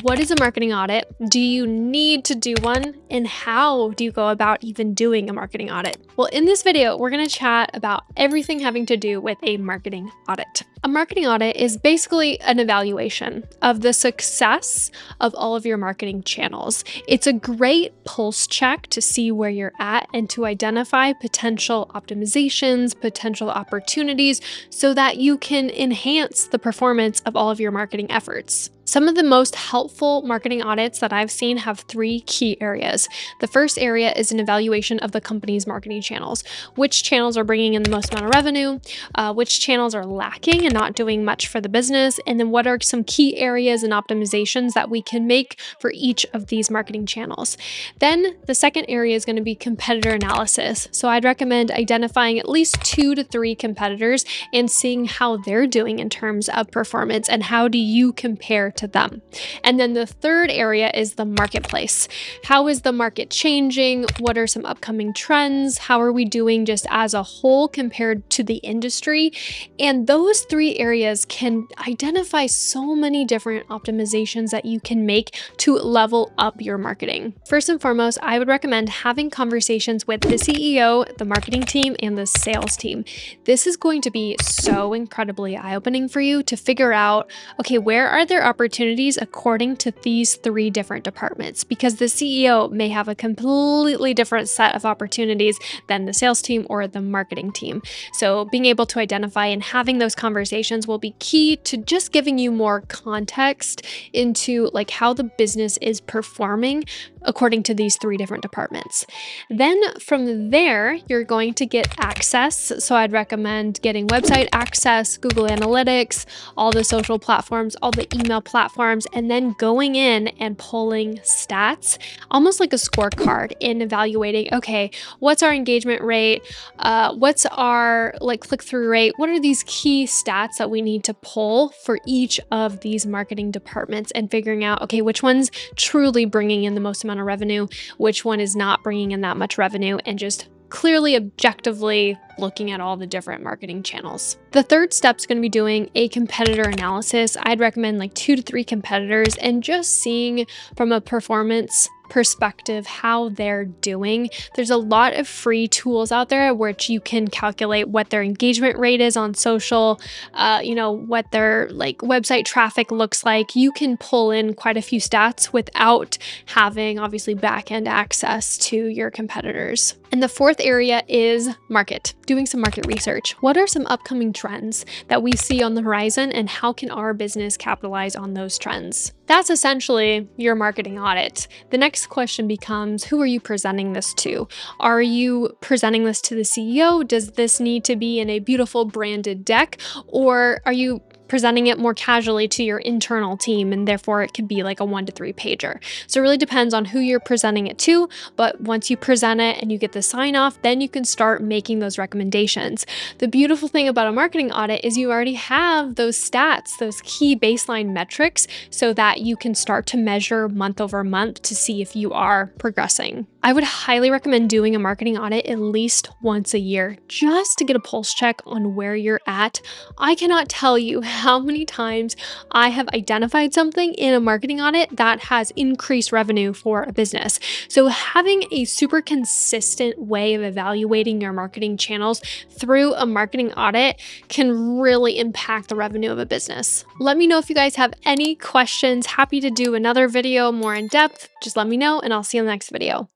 What is a marketing audit? Do you need to do one? And how do you go about even doing a marketing audit? Well, in this video, we're going to chat about everything having to do with a marketing audit. A marketing audit is basically an evaluation of the success of all of your marketing channels. It's a great pulse check to see where you're at and to identify potential optimizations, potential opportunities, so that you can enhance the performance of all of your marketing efforts. Some of the most helpful marketing audits that I've seen have three key areas. The first area is an evaluation of the company's marketing channels. Which channels are bringing in the most amount of revenue? Which channels are lacking and not doing much for the business? And then what are some key areas and optimizations that we can make for each of these marketing channels? Then the second area is going to be competitor analysis. So I'd recommend identifying at least 2 to 3 competitors and seeing how they're doing in terms of performance and how do you compare to them. And then the third area is the marketplace. How is the market changing? What are some upcoming trends? How are we doing just as a whole compared to the industry? And those 3 areas can identify so many different optimizations that you can make to level up your marketing. First and foremost, I would recommend having conversations with the CEO, the marketing team, and the sales team. This is going to be so incredibly eye-opening for you to figure out, okay, where are there opportunities according to these 3 different departments? Because the CEO may have a completely different set of opportunities than the sales team or the marketing team. So being able to identify and having those conversations will be key to just giving you more context into like how the business is performing according to these 3 different departments. Then from there, you're going to get access. So I'd recommend getting website access, Google Analytics, all the social platforms, all the email platforms, and then going in and pulling stats, almost like a scorecard in evaluating, okay, what's our engagement rate? What's our click-through rate? What are these key stats that we need to pull for each of these marketing departments and figuring out, okay, which one's truly bringing in the most amount of revenue, which one is not bringing in that much revenue, and just clearly, objectively looking at all the different marketing channels. The third step is going to be doing a competitor analysis. I'd recommend 2 to 3 competitors and just seeing from a performance perspective how they're doing. There's a lot of free tools out there which you can calculate what their engagement rate is on social, what their website traffic looks like. You can pull in quite a few stats without having obviously back-end access to your competitors. And the fourth area is doing some market research. What are some upcoming trends that we see on the horizon and how can our business capitalize on those trends? That's essentially your marketing audit. The next question becomes, who are you presenting this to? Are you presenting this to the CEO? Does this need to be in a beautiful branded deck? Or are you presenting it more casually to your internal team, and therefore it could be like a 1 to 3 pager. So it really depends on who you're presenting it to, but once you present it and you get the sign off, then you can start making those recommendations. The beautiful thing about a marketing audit is you already have those stats, those key baseline metrics, so that you can start to measure month over month to see if you are progressing. I would highly recommend doing a marketing audit at least once a year, just to get a pulse check on where you're at. I cannot tell you how many times I have identified something in a marketing audit that has increased revenue for a business. So having a super consistent way of evaluating your marketing channels through a marketing audit can really impact the revenue of a business. Let me know if you guys have any questions. Happy to do another video more in depth. Just let me know and I'll see you in the next video.